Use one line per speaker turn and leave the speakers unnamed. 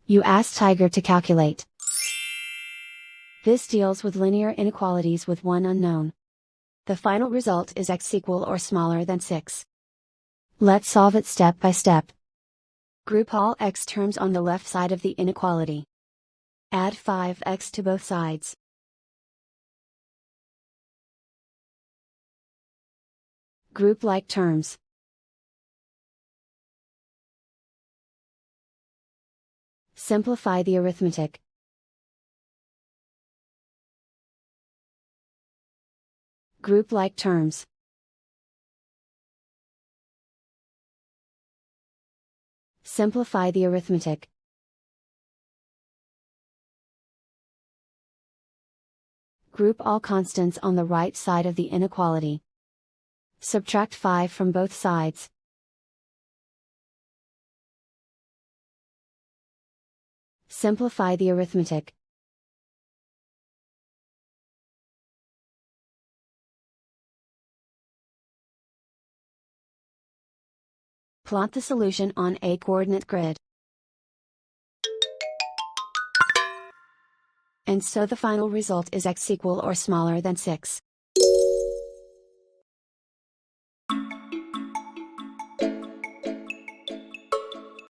You ask Tiger to calculate. This deals with linear inequalities with one unknown. The final result is x equal or smaller than 6. Let's solve it step by step. Group all x terms on the left side of the inequality. Add 5x to both sides. Group like terms. Simplify the arithmetic. Group like terms. Simplify the arithmetic. Group all constants on the right side of the inequality. Subtract 5 from both sides. Simplify the arithmetic. Plot the solution on a coordinate grid. And so the final result is x equal or smaller than 6.